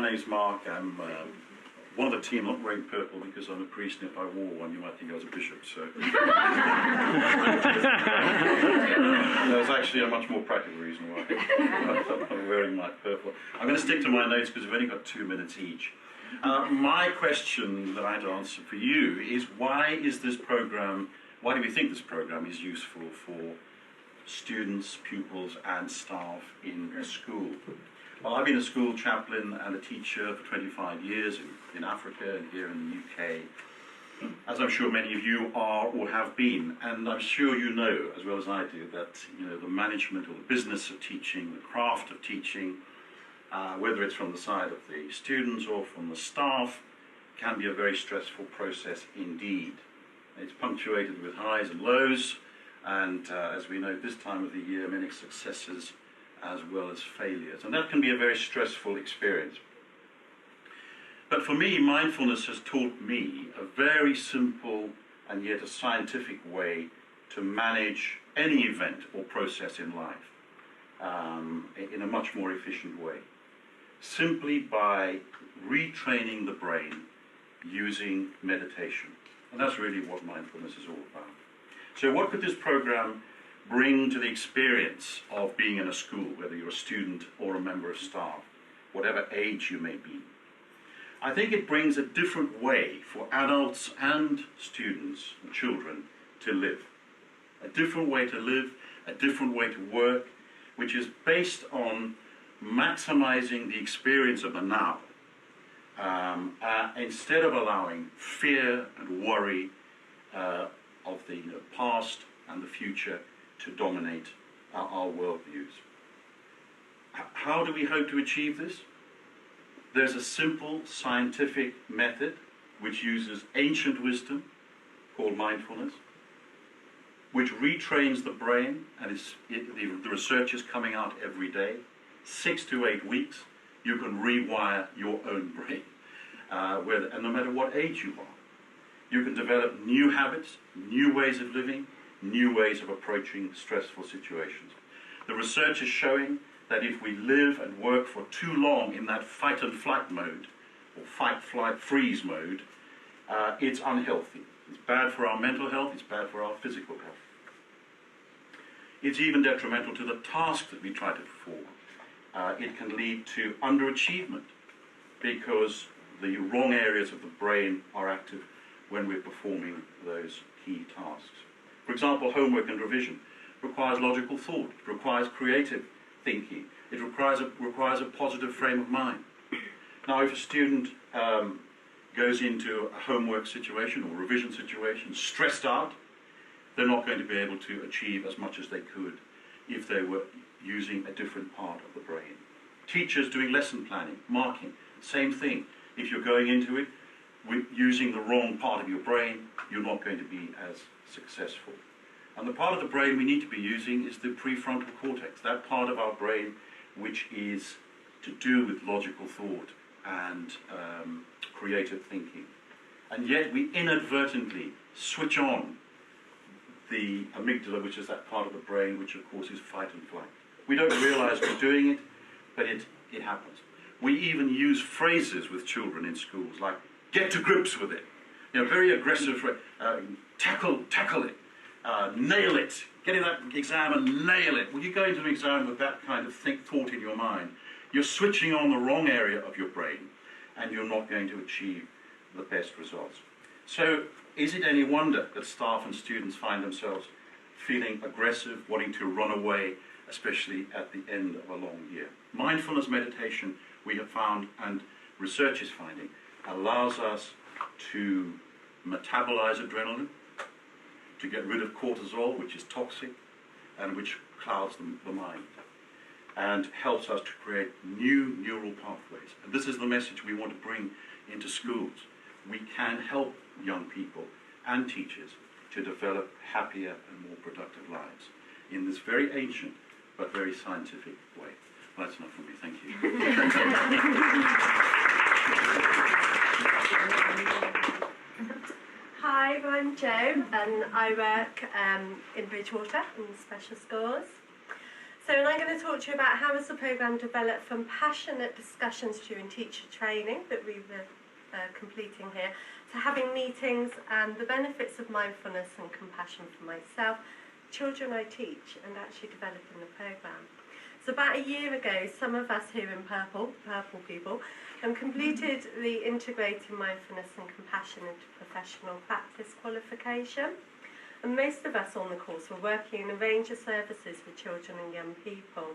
my name's Mark. I'm one of the team, not wearing purple because I'm a priest, and if I wore one, you might think I was a bishop. So there's actually a much more practical reason why I'm wearing my purple. I'm going to stick to my notes because we've only got 2 minutes each. My question that I had to answer for you is, why do we think this program is useful for students, pupils and staff in a school? Well, I've been a school chaplain and a teacher for 25 years in Africa and here in the UK, as I'm sure many of you are or have been. And I'm sure you know, as well as I do, that the management or the business of teaching, the craft of teaching, whether it's from the side of the students or from the staff, can be a very stressful process indeed. It's punctuated with highs and lows, and as we know this time of the year, many successes as well as failures. And that can be a very stressful experience. But for me, mindfulness has taught me a very simple and yet a scientific way to manage any event or process in life in a much more efficient way, simply by retraining the brain using meditation. And that's really what mindfulness is all about. So what could this program bring to the experience of being in a school, whether you're a student or a member of staff, whatever age you may be? I think it brings a different way for adults and students and children to live. A different way to live, a different way to work, which is based on maximizing the experience of the now, instead of allowing fear and worry of the past and the future to dominate our worldviews. How do we hope to achieve this? There's a simple scientific method which uses ancient wisdom called mindfulness, which retrains the brain, and the research is coming out every day. 6 to 8 weeks, you can rewire your own brain, and no matter what age you are. You can develop new habits, new ways of living, new ways of approaching stressful situations. The research is showing that if we live and work for too long in that fight and flight mode, or fight, flight, freeze mode, it's unhealthy. It's bad for our mental health, it's bad for our physical health. It's even detrimental to the task that we try to perform. It can lead to underachievement because the wrong areas of the brain are active when we're performing those key tasks. For example, homework and revision requires logical thought, it requires creative thinking, it requires a positive frame of mind. Now, if a student goes into a homework situation or revision situation stressed out, they're not going to be able to achieve as much as they could if they were using a different part of the brain. Teachers doing lesson planning, marking, same thing. If you're going into it with using the wrong part of your brain, you're not going to be as successful. And the part of the brain we need to be using is the prefrontal cortex, that part of our brain which is to do with logical thought and creative thinking. And yet we inadvertently switch on the amygdala, which is that part of the brain which of course is fight and flight. We don't realize we're doing it, but it happens. We even use phrases with children in schools like, get to grips with it. Very aggressive, tackle it, nail it, get in that exam and nail it. When you go into an exam with that kind of thought in your mind, you're switching on the wrong area of your brain and you're not going to achieve the best results. So is it any wonder that staff and students find themselves feeling aggressive, wanting to run away, especially at the end of a long year? Mindfulness meditation, we have found, and research is finding, allows us to metabolize adrenaline, to get rid of cortisol, which is toxic and which clouds the mind, and helps us to create new neural pathways. And this is the message we want to bring into schools. We can help young people and teachers to develop happier and more productive lives in this very ancient but very scientific way. Well, that's enough from me. Thank you. Hi, I'm Jo, and I work in Bridgewater in special schools. So and I'm going to talk to you about how has the programme developed from passionate discussions during teacher training that we were completing here, to having meetings and the benefits of mindfulness and compassion for myself, children I teach, and actually developing the programme. So about a year ago, some of us here in purple people, completed the Integrating Mindfulness and Compassion into Professional Practice qualification. And most of us on the course were working in a range of services for children and young people.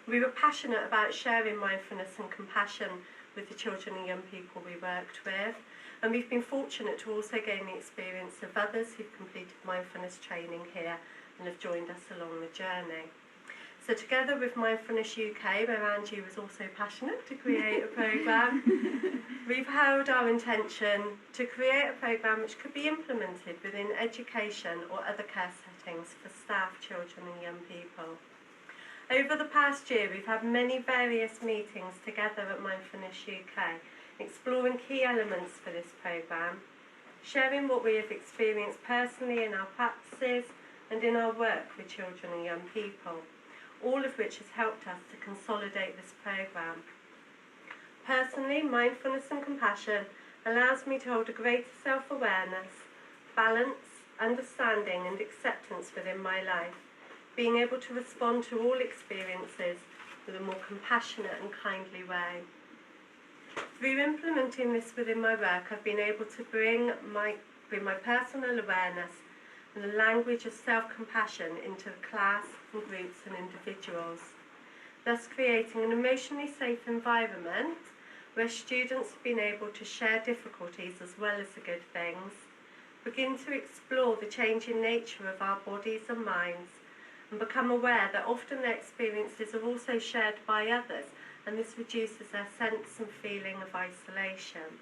We were passionate about sharing mindfulness and compassion with the children and young people we worked with, and we've been fortunate to also gain the experience of others who've completed mindfulness training here and have joined us along the journey. So together with MindfulnessUK, where Angie was also passionate to create a programme, we've held our intention to create a programme which could be implemented within education or other care settings for staff, children and young people. Over the past year, we've had many various meetings together at MindfulnessUK, exploring key elements for this programme, sharing what we have experienced personally in our practices and in our work with children and young people, all of which has helped us to consolidate this programme. Personally, mindfulness and compassion allows me to hold a greater self-awareness, balance, understanding and acceptance within my life, being able to respond to all experiences with a more compassionate and kindly way. Through implementing this within my work, I've been able to bring my personal awareness and the language of self-compassion into the class and groups and individuals, thus creating an emotionally safe environment where students have been able to share difficulties as well as the good things, begin to explore the changing nature of our bodies and minds, and become aware that often their experiences are also shared by others, and this reduces their sense and feeling of isolation.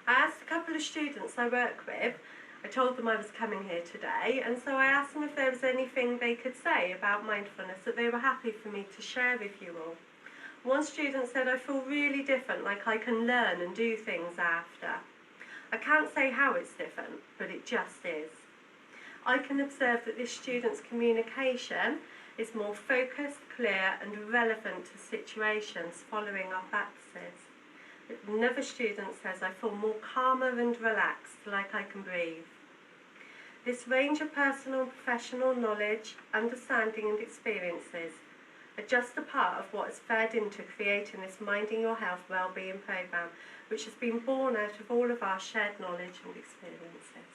I asked a couple of students I work with, I told them I was coming here today, and so I asked them if there was anything they could say about mindfulness that they were happy for me to share with you all. One student said, I feel really different, like I can learn and do things after. I can't say how it's different, but it just is. I can observe that this student's communication is more focused, clear and relevant to situations following our practices. Another student says, I feel more calmer and relaxed, like I can breathe. This range of personal and professional knowledge, understanding and experiences are just a part of what has fed into creating this Minding Your Health Wellbeing programme, which has been born out of all of our shared knowledge and experiences.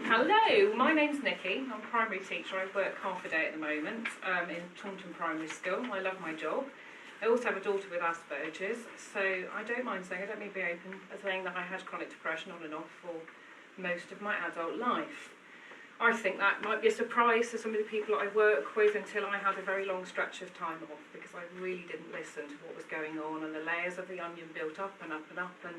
Hello, my name's Nikki. I'm a primary teacher. I work half a day at the moment in Taunton Primary School. I love my job. I also have a daughter with Asperger's, so I don't mind saying, I don't mean to be open, saying that I had chronic depression on and off for most of my adult life. I think that might be a surprise to some of the people I work with until I had a very long stretch of time off, because I really didn't listen to what was going on, and the layers of the onion built up and up and up and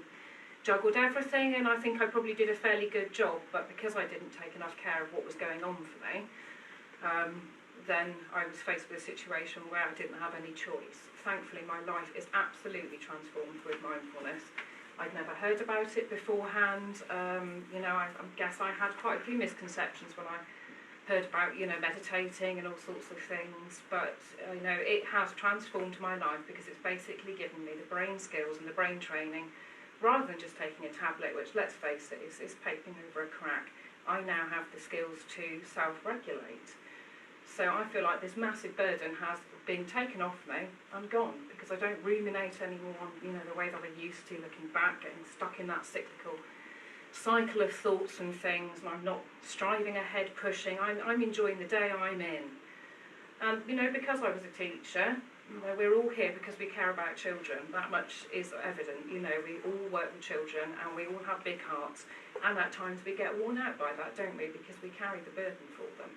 juggled everything, and I think I probably did a fairly good job, but because I didn't take enough care of what was going on for me, then I was faced with a situation where I didn't have any choice. Thankfully, my life is absolutely transformed with mindfulness. I'd never heard about it beforehand. I guess I had quite a few misconceptions when I heard about, meditating and all sorts of things, but, it has transformed my life because it's basically given me the brain skills and the brain training, rather than just taking a tablet, which, let's face it, is papering over a crack. I now have the skills to self-regulate. So I feel like this massive burden has been taken off me and gone, because I don't ruminate anymore on, the way that I used to, looking back, getting stuck in that cyclical cycle of thoughts and things, and I'm not striving ahead, pushing. I'm enjoying the day I'm in. And, because I was a teacher, we're all here because we care about children. That much is evident. We all work with children and we all have big hearts, and at times we get worn out by that, don't we, because we carry the burden for them.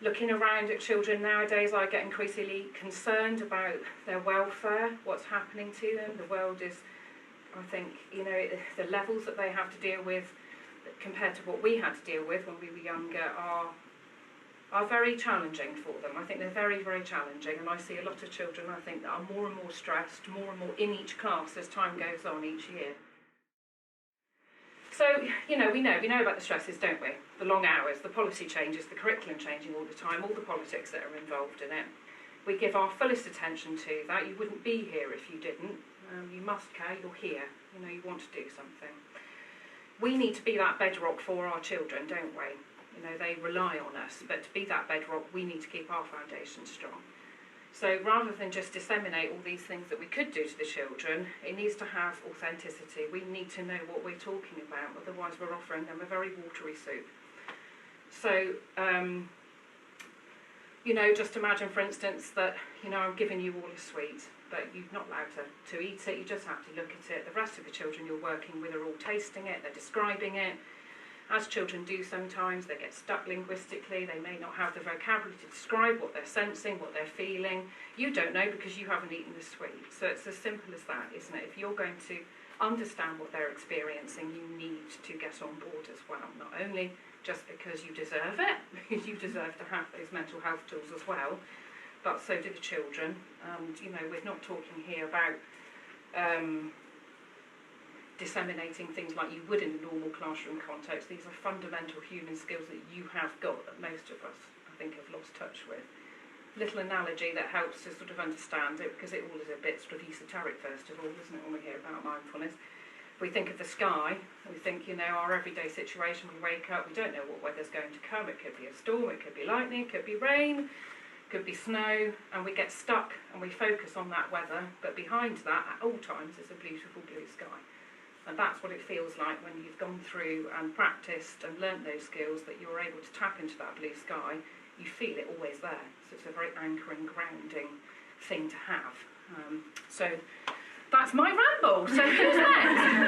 Looking around at children nowadays, I get increasingly concerned about their welfare, what's happening to them. The world is, I think, the levels that they have to deal with compared to what we had to deal with when we were younger are very challenging for them. I think they're very, very challenging, and I see a lot of children, I think, that are more and more stressed, more and more in each class as time goes on each year. So, we know about the stresses, don't we? The long hours, the policy changes, the curriculum changing all the time, all the politics that are involved in it. We give our fullest attention to that. You wouldn't be here if you didn't. You must care, you're here. You want to do something. We need to be that bedrock for our children, don't we? They rely on us, but to be that bedrock, we need to keep our foundation strong. So rather than just disseminate all these things that we could do to the children, it needs to have authenticity. We need to know what we're talking about, otherwise we're offering them a very watery soup. So, just imagine, for instance, that, I'm giving you all a sweet, but you're not allowed to eat it, you just have to look at it. The rest of the children you're working with are all tasting it, they're describing it. As children do sometimes, they get stuck linguistically, they may not have the vocabulary to describe what they're sensing, what they're feeling. You don't know because you haven't eaten the sweet. So it's as simple as that, isn't it? If you're going to understand what they're experiencing, you need to get on board as well. Not only just because you deserve it, because you deserve to have those mental health tools as well, but so do the children. And, we're not talking here about disseminating things like you would in a normal classroom context. These are fundamental human skills that you have got that most of us, I think, have lost touch with. Little analogy that helps to sort of understand it, because it all is a bit sort of esoteric first of all, isn't it, when we hear about mindfulness. If we think of the sky, we think, our everyday situation, we wake up, we don't know what weather's going to come. It could be a storm, it could be lightning, it could be rain, it could be snow, and we get stuck and we focus on that weather, but behind that, at all times, is a beautiful blue sky. And that's what it feels like when you've gone through and practiced and learnt those skills, that you're able to tap into that blue sky. You feel it always there. So it's a very anchoring, grounding thing to have. So that's my ramble. So who's next?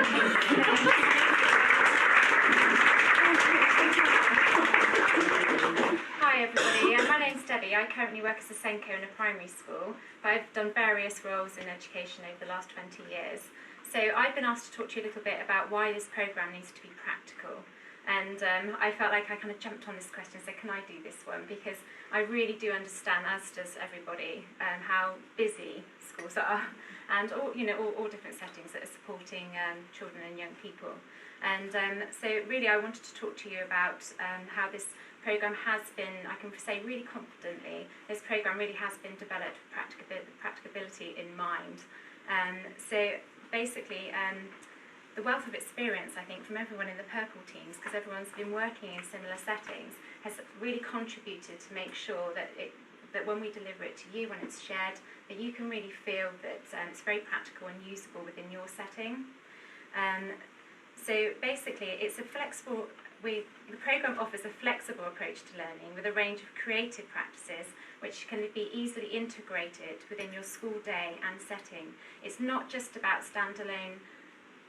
Hi everybody, my name's Debbie. I currently work as a Senko in a primary school, but I've done various roles in education over the last 20 years. So I've been asked to talk to you a little bit about why this programme needs to be practical. And I felt like I kind of jumped on this question and said, can I do this one? Because I really do understand, as does everybody, how busy schools are, and all different settings that are supporting children and young people. And so really I wanted to talk to you about how this programme has been, I can say really confidently, this programme really has been developed with practicability in mind. So basically, the wealth of experience, I think, from everyone in the purple teams, because everyone's been working in similar settings, has really contributed to make sure that when we deliver it to you, when it's shared, that you can really feel that it's very practical and usable within your setting. So basically, it's a flexible. The programme offers a flexible approach to learning with a range of creative practices which can be easily integrated within your school day and setting. It's not just about standalone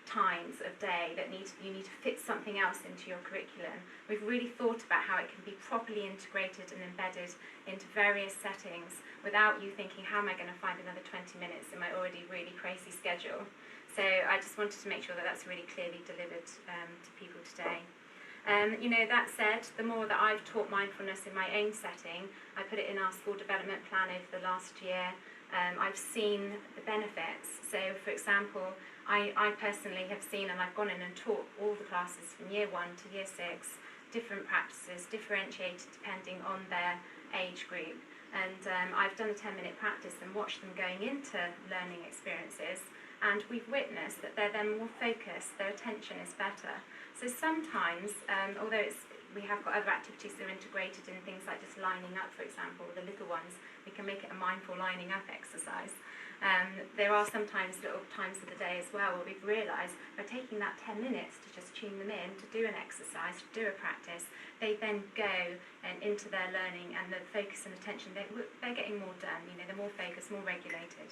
times of day that you need to fit something else into your curriculum. We've really thought about how it can be properly integrated and embedded into various settings without you thinking, how am I going to find another 20 minutes in my already really crazy schedule? So I just wanted to make sure that that's really clearly delivered to people today. That said, the more that I've taught mindfulness in my own setting, I put it in our school development plan over the last year, I've seen the benefits. So, for example, I personally have seen, and I've gone in and taught all the classes from year 1 to year 6, different practices, differentiated depending on their age group. And I've done a 10-minute practice and watched them going into learning experiences, and we've witnessed that they're then more focused, their attention is better. So sometimes, although we have got other activities that are integrated in things like just lining up, for example, with the little ones, we can make it a mindful lining up exercise. There are sometimes little times of the day as well where we've realised by taking that 10 minutes to just tune them in, to do an exercise, to do a practice, they then go into their learning, and the focus and attention, they're getting more done, they're more focused, more regulated.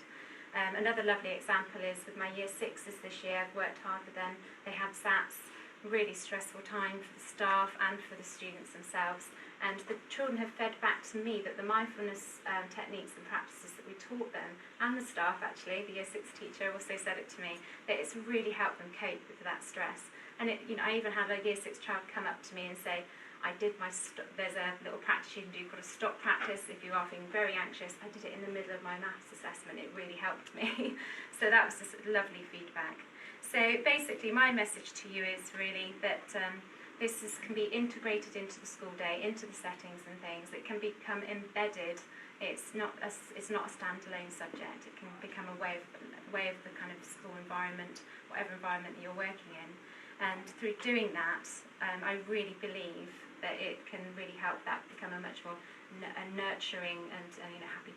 Another lovely example is with my year 6s this year. I've worked hard with them. They had SATs, really stressful time for the staff and for the students themselves. And the children have fed back to me that the mindfulness techniques and practices that we taught them, and the staff actually, the year 6 teacher also said it to me, that it's really helped them cope with that stress. And I even had a year 6 child come up to me and say, there's a little practice you can do called a stop practice if you are feeling very anxious. I did it in the middle of my maths assessment, it really helped me. So that was just lovely feedback. So basically my message to you is really that can be integrated into the school day, into the settings and things. It can become embedded. It's not a standalone subject. It can become a way of the kind of school environment, whatever environment that you're working in. And through doing that, I really believe that it can really help that become a much more nurturing and happy